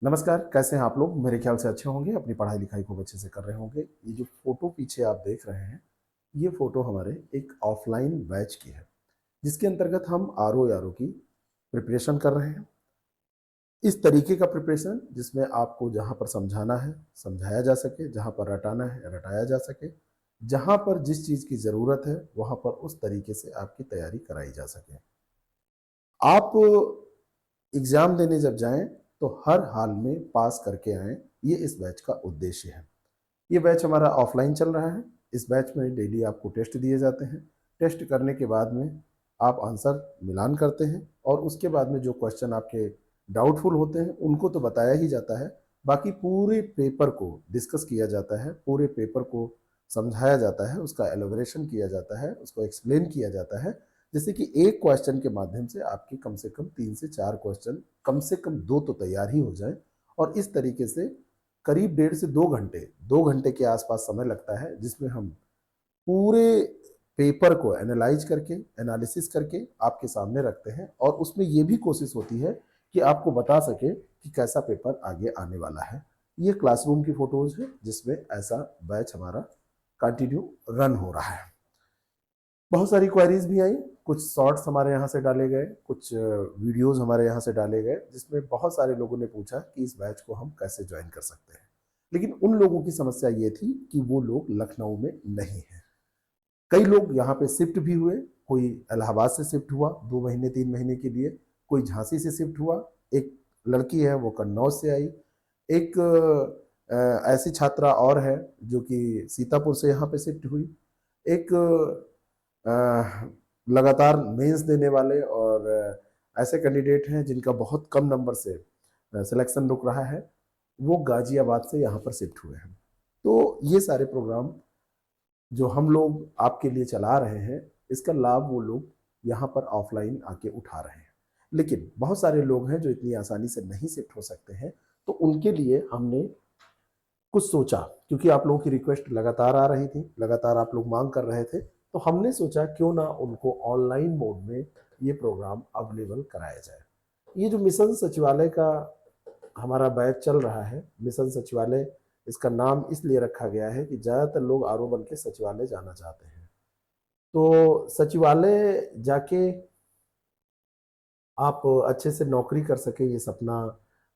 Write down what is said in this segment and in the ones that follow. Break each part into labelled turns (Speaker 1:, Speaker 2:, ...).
Speaker 1: नमस्कार, कैसे हैं आप लोग? मेरे ख्याल से अच्छे होंगे, अपनी पढ़ाई लिखाई खूब अच्छे से कर रहे होंगे। ये जो फोटो पीछे आप देख रहे हैं, ये फोटो हमारे एक ऑफलाइन बैच की है, जिसके अंतर्गत हम आरओ आरओ की प्रिपरेशन कर रहे हैं। इस तरीके का प्रिपरेशन जिसमें आपको जहाँ पर समझाना है समझाया जा सके, जहाँ पर रटाना है रटाया जा सके, जहाँ पर जिस चीज़ की ज़रूरत है वहाँ पर उस तरीके से आपकी तैयारी कराई जा सके। आप एग्ज़ाम देने जब जाएं तो हर हाल में पास करके आएं, ये इस बैच का उद्देश्य है। ये बैच हमारा ऑफलाइन चल रहा है। इस बैच में डेली आपको टेस्ट दिए जाते हैं। टेस्ट करने के बाद में आप आंसर मिलान करते हैं और उसके बाद में जो क्वेश्चन आपके डाउटफुल होते हैं उनको तो बताया ही जाता है। बाकी पूरे पेपर को डिस्कस किया जाता है, पूरे पेपर को समझाया जाता है, उसका एलोबरेशन किया जाता है, उसको एक्सप्लेन किया जाता है, जैसे कि एक क्वेश्चन के माध्यम से कम से कम 3 से 4 क्वेश्चन, कम से कम 2 तो तैयार ही हो जाए। और इस तरीके से करीब 1.5 से 2 घंटे, 2 घंटे के आसपास समय लगता है, जिसमें हम पूरे पेपर को एनालाइज करके, एनालिसिस करके आपके सामने रखते हैं और उसमें ये भी कोशिश होती है कि आपको बता सके कि कैसा पेपर आगे आने वाला है। ये क्लासरूम की फोटोज है जिसमें ऐसा बैच हमारा कंटिन्यू रन हो रहा है। बहुत सारी क्वेरीज भी आई, कुछ शॉर्ट्स हमारे यहाँ से डाले गए, कुछ वीडियोस हमारे यहाँ से डाले गए, जिसमें बहुत सारे लोगों ने पूछा कि इस बैच को हम कैसे ज्वाइन कर सकते हैं। लेकिन उन लोगों की समस्या ये थी कि वो लोग लखनऊ में नहीं हैं। कई लोग यहाँ पे शिफ्ट भी हुए, कोई इलाहाबाद से शिफ्ट हुआ 2 महीने 3 महीने के लिए, कोई झांसी से शिफ्ट हुआ, एक लड़की है वो कन्नौज से आई, एक ऐसी छात्रा और है जो कि सीतापुर से यहाँ पे शिफ्ट हुई, एक लगातार मेंस देने वाले और ऐसे कैंडिडेट हैं जिनका बहुत कम नंबर से सिलेक्शन रुक रहा है, वो गाजियाबाद से यहाँ पर शिफ्ट हुए हैं। तो ये सारे प्रोग्राम जो हम लोग आपके लिए चला रहे हैं, इसका लाभ वो लोग यहाँ पर ऑफलाइन आके उठा रहे हैं। लेकिन बहुत सारे लोग हैं जो इतनी आसानी से नहीं शिफ्ट हो सकते हैं, तो उनके लिए हमने कुछ सोचा, क्योंकि आप लोगों की रिक्वेस्ट लगातार आ रही थी, लगातार आप लोग मांग कर रहे थे, तो हमने सोचा क्यों ना उनको ऑनलाइन मोड में ये प्रोग्राम अवेलेबल कराया जाए। ये जो मिशन सचिवालय का हमारा बैच चल रहा है, मिशन सचिवालय इसका नाम इसलिए रखा गया है कि ज़्यादातर लोग आरओ बन के सचिवालय जाना चाहते हैं। तो सचिवालय जाके आप अच्छे से नौकरी कर सके, ये सपना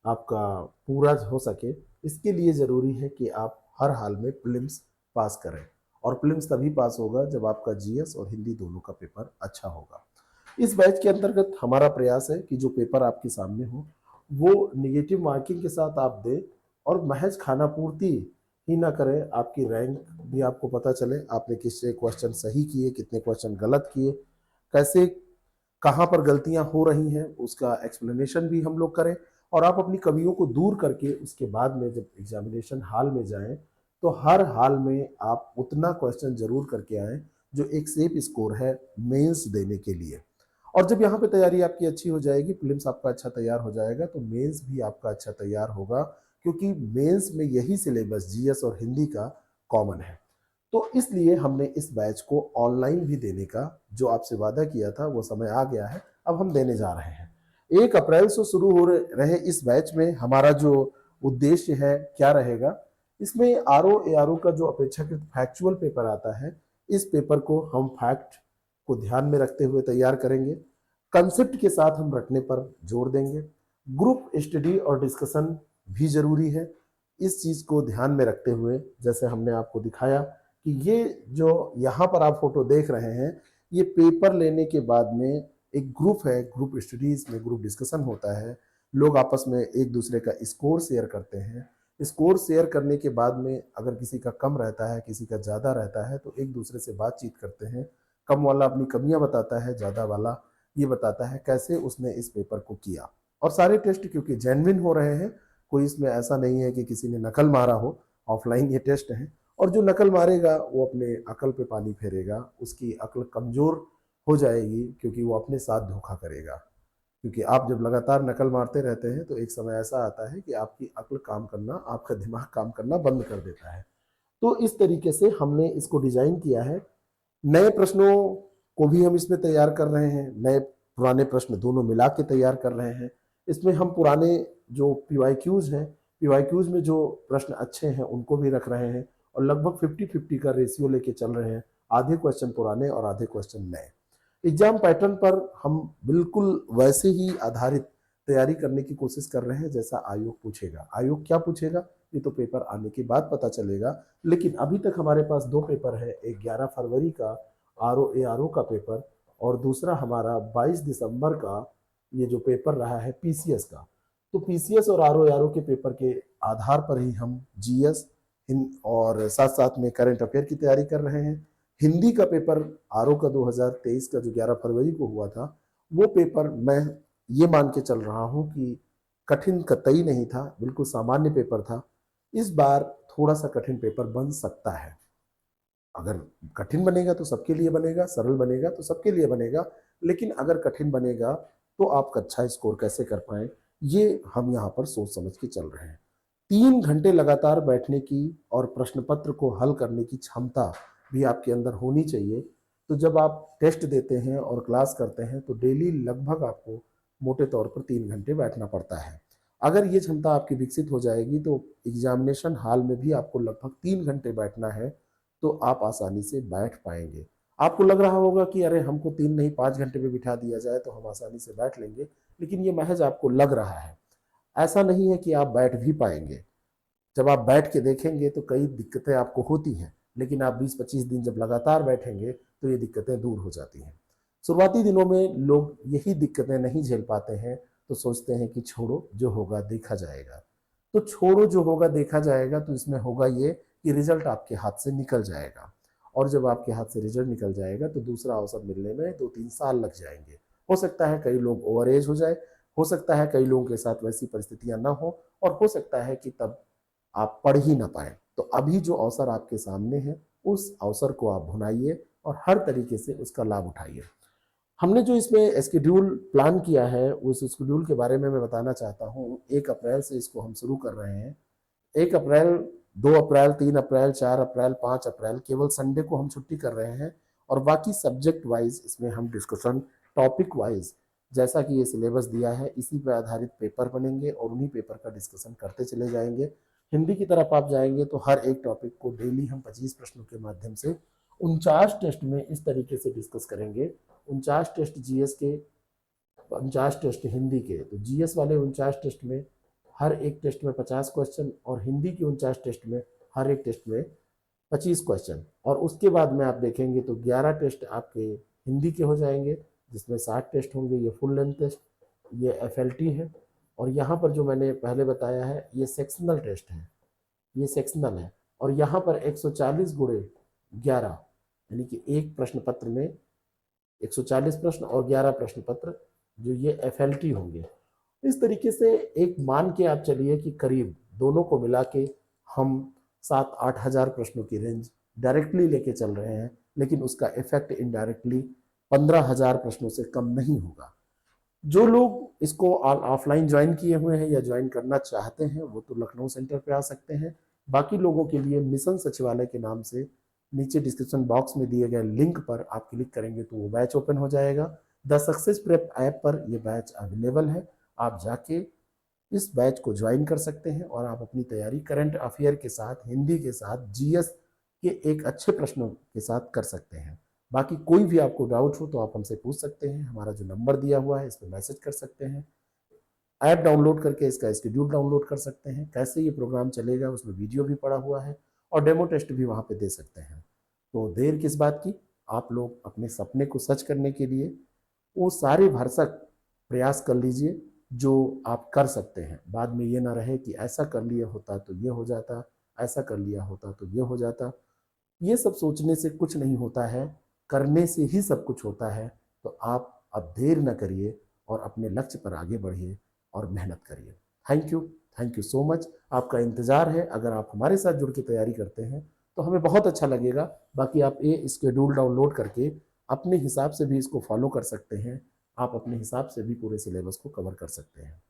Speaker 1: आपका पूरा हो सके, इसके लिए ज़रूरी है कि आप हर हाल में प्रीलिम्स पास करें। और प्रीलिम्स तभी पास होगा जब आपका जीएस और हिंदी दोनों का पेपर अच्छा होगा। इस बैच के अंतर्गत हमारा प्रयास है कि जो पेपर आपके सामने हो वो निगेटिव मार्किंग के साथ आप दें और महज खाना पूर्ति ही ना करें, आपकी रैंक भी आपको पता चले, आपने किससे क्वेश्चन सही किए, कितने क्वेश्चन गलत किए, कैसे कहाँ पर गलतियां हो रही हैं, उसका एक्सप्लेनेशन भी हम लोग करें। और आप अपनी कमियों को दूर करके उसके बाद में जब एग्जामिनेशन हॉल में जाएं तो हर हाल में आप उतना क्वेश्चन जरूर करके आएँ जो एक सेफ स्कोर है मेंस देने के लिए। और जब यहाँ पे तैयारी आपकी अच्छी हो जाएगी, प्रीलिम्स आपका अच्छा तैयार हो जाएगा, तो मेंस भी आपका अच्छा तैयार होगा, क्योंकि मेंस में यही सिलेबस जीएस और हिंदी का कॉमन है। तो इसलिए हमने इस बैच को ऑनलाइन भी देने का जो आपसे वादा किया था वो समय आ गया है, अब हम देने जा रहे हैं। 1 अप्रैल से शुरू हो रहे इस बैच में हमारा जो उद्देश्य है क्या रहेगा, इसमें आरओ एआरओ का जो अपेक्षाकृत फैक्चुअल पेपर आता है, इस पेपर को हम फैक्ट को ध्यान में रखते हुए तैयार करेंगे। कंसेप्ट के साथ हम रटने पर जोर देंगे। ग्रुप स्टडी और डिस्कशन भी जरूरी है। इस चीज को ध्यान में रखते हुए जैसे हमने आपको दिखाया कि ये जो यहाँ पर आप फोटो देख रहे हैं, ये पेपर लेने के बाद में एक ग्रुप है, ग्रुप स्टडीज में ग्रुप डिस्कशन होता है, लोग आपस में एक दूसरे का स्कोर शेयर करते हैं। स्कोर शेयर करने के बाद में अगर किसी का कम रहता है, किसी का ज़्यादा रहता है, तो एक दूसरे से बातचीत करते हैं। कम वाला अपनी कमियां बताता है, ज़्यादा वाला ये बताता है कैसे उसने इस पेपर को किया। और सारे टेस्ट क्योंकि जेन्युइन हो रहे हैं, कोई इसमें ऐसा नहीं है कि किसी ने नकल मारा हो, ऑफलाइन ये टेस्ट है। और जो नकल मारेगा वो अपने अकल पे पानी फेरेगा, उसकी अकल कमजोर हो जाएगी, क्योंकि वो अपने साथ धोखा करेगा। क्योंकि आप जब लगातार नकल मारते रहते हैं तो एक समय ऐसा आता है कि आपकी अक्ल काम करना, आपका दिमाग काम करना बंद कर देता है। तो इस तरीके से हमने इसको डिजाइन किया है। नए प्रश्नों को भी हम इसमें तैयार कर रहे हैं, नए पुराने प्रश्न दोनों मिला के तैयार कर रहे हैं। इसमें हम पुराने जो PYQs हैं, PYQs में जो प्रश्न अच्छे हैं उनको भी रख रहे हैं और लगभग 50-50 का रेशियो लेके चल रहे हैं, आधे क्वेश्चन पुराने और आधे क्वेश्चन नए। एग्जाम पैटर्न पर हम बिल्कुल वैसे ही आधारित तैयारी करने की कोशिश कर रहे हैं जैसा आयोग पूछेगा। आयोग क्या पूछेगा ये तो पेपर आने के बाद पता चलेगा, लेकिन अभी तक हमारे पास 2 पेपर है, एक 11 फरवरी का RO का पेपर और दूसरा हमारा 22 दिसंबर का ये जो पेपर रहा है PCS का। तो PCS और RO के पेपर के आधार पर ही हम GS और साथ साथ में करंट अफेयर की तैयारी कर रहे हैं। हिंदी का पेपर RO का 2023 का जो 11 फरवरी को हुआ था, वो पेपर मैं ये मान के चल रहा हूँ कि कठिन कतई नहीं था, बिल्कुल सामान्य पेपर था। इस बार थोड़ा सा कठिन पेपर बन सकता है। अगर कठिन बनेगा तो सबके लिए बनेगा, सरल बनेगा तो सबके लिए बनेगा, लेकिन अगर कठिन बनेगा तो आप अच्छा स्कोर कैसे कर पाए, ये हम यहाँ पर सोच समझ के चल रहे हैं। 3 घंटे लगातार बैठने की और प्रश्न पत्र को हल करने की क्षमता भी आपके अंदर होनी चाहिए। तो जब आप टेस्ट देते हैं और क्लास करते हैं तो डेली लगभग आपको मोटे तौर पर 3 घंटे बैठना पड़ता है। अगर ये क्षमता आपकी विकसित हो जाएगी तो एग्जामिनेशन हॉल में भी आपको लगभग 3 घंटे बैठना है, तो आप आसानी से बैठ पाएंगे। आपको लग रहा होगा कि अरे हमको 3 नहीं 5 घंटे में बिठा दिया जाए तो हम आसानी से बैठ लेंगे, लेकिन ये महज आपको लग रहा है, ऐसा नहीं है कि आप बैठ भी पाएंगे। जब आप बैठ के देखेंगे तो कई दिक्कतें आपको होती हैं, लेकिन आप 20-25 दिन जब लगातार बैठेंगे तो ये दिक्कतें दूर हो जाती हैं। शुरुआती दिनों में लोग यही दिक्कतें नहीं झेल पाते हैं तो सोचते हैं कि छोड़ो जो होगा देखा जाएगा। तो छोड़ो जो होगा देखा जाएगा, तो इसमें होगा ये कि रिजल्ट आपके हाथ से निकल जाएगा, और जब आपके हाथ से रिजल्ट निकल जाएगा तो दूसरा अवसर मिलने में 2-3 साल लग जाएंगे। हो सकता है कई लोग ओवर एज हो जाए, हो सकता है कई लोगों के साथ वैसी परिस्थितियां ना हो, और हो सकता है कि तब आप पढ़ ही ना पाए। तो अभी जो अवसर आपके सामने है उस अवसर को आप भुनाइए और हर तरीके से उसका लाभ उठाइए। हमने जो इसमें शेड्यूल प्लान किया है उस शेड्यूल के बारे में मैं बताना चाहता हूँ। 1 अप्रैल से इसको हम शुरू कर रहे हैं। 1 अप्रैल, 2 अप्रैल, 3 अप्रैल, 4 अप्रैल, 5 अप्रैल, केवल संडे को हम छुट्टी कर रहे हैं, और बाकी सब्जेक्ट वाइज इसमें हम डिस्कशन, टॉपिक वाइज जैसा कि ये सिलेबस दिया है इसी पर आधारित पेपर बनेंगे और उन्हीं पेपर का डिस्कशन करते चले जाएंगे। हिंदी की तरफ आप जाएंगे तो हर एक टॉपिक को डेली हम 25 प्रश्नों के माध्यम से 49 टेस्ट में इस तरीके से डिस्कस करेंगे। 49 टेस्ट GS के, 49 टेस्ट हिंदी के। तो GS वाले 49 टेस्ट में हर एक टेस्ट में 50 क्वेश्चन, और हिंदी के 49 टेस्ट में हर एक टेस्ट में 25 क्वेश्चन। और उसके बाद में आप देखेंगे तो 11 टेस्ट आपके हिंदी के हो जाएंगे, जिसमें 60 टेस्ट होंगे। ये फुल लेंथ टेस्ट, ये FLT है, और यहाँ पर जो मैंने पहले बताया है ये सेक्शनल टेस्ट है, ये सेक्शनल है। और यहाँ पर 140 गुणे 11, यानी कि एक प्रश्न पत्र में 140 प्रश्न और 11 प्रश्न पत्र जो ये FLT होंगे। इस तरीके से एक मान के आप चलिए कि करीब दोनों को मिला के हम 7-8 हज़ार प्रश्नों की रेंज डायरेक्टली लेके चल रहे हैं, लेकिन उसका इफेक्ट इनडायरेक्टली 15,000 प्रश्नों से कम नहीं होगा। जो लोग इसको ऑफलाइन ज्वाइन किए हुए हैं या ज्वाइन करना चाहते हैं वो तो लखनऊ सेंटर पे आ सकते हैं। बाकी लोगों के लिए मिशन सचिवालय के नाम से नीचे डिस्क्रिप्शन बॉक्स में दिए गए लिंक पर आप क्लिक करेंगे तो वो बैच ओपन हो जाएगा। द सक्सेस प्रेप ऐप पर ये बैच अवेलेबल है, आप जाके इस बैच को ज्वाइन कर सकते हैं और आप अपनी तैयारी करंट अफेयर के साथ, हिंदी के साथ, GS के एक अच्छे प्रश्नों के साथ कर सकते हैं। बाकी कोई भी आपको डाउट हो तो आप हमसे पूछ सकते हैं। हमारा जो नंबर दिया हुआ है इस पर मैसेज कर सकते हैं। ऐप डाउनलोड करके इसका शेड्यूल डाउनलोड कर सकते हैं, कैसे ये प्रोग्राम चलेगा उसमें वीडियो भी पड़ा हुआ है, और डेमो टेस्ट भी वहाँ पे दे सकते हैं। तो देर किस बात की, आप लोग अपने सपने को सच करने के लिए वो सारे भरसक प्रयास कर लीजिए जो आप कर सकते हैं। बाद में ये ना रहे कि ऐसा कर लिया होता तो ये हो जाता, ऐसा कर लिया होता तो ये हो जाता। ये सब सोचने से कुछ नहीं होता है, करने से ही सब कुछ होता है। तो आप अब देर न करिए और अपने लक्ष्य पर आगे बढ़िए और मेहनत करिए। Thank you so much. आपका इंतज़ार है। अगर आप हमारे साथ जुड़ के तैयारी करते हैं तो हमें बहुत अच्छा लगेगा। बाकी आप ये शेड्यूल डाउनलोड करके अपने हिसाब से भी इसको फॉलो कर सकते हैं। आप अपने हिसाब से भी पूरे सिलेबस को कवर कर सकते हैं।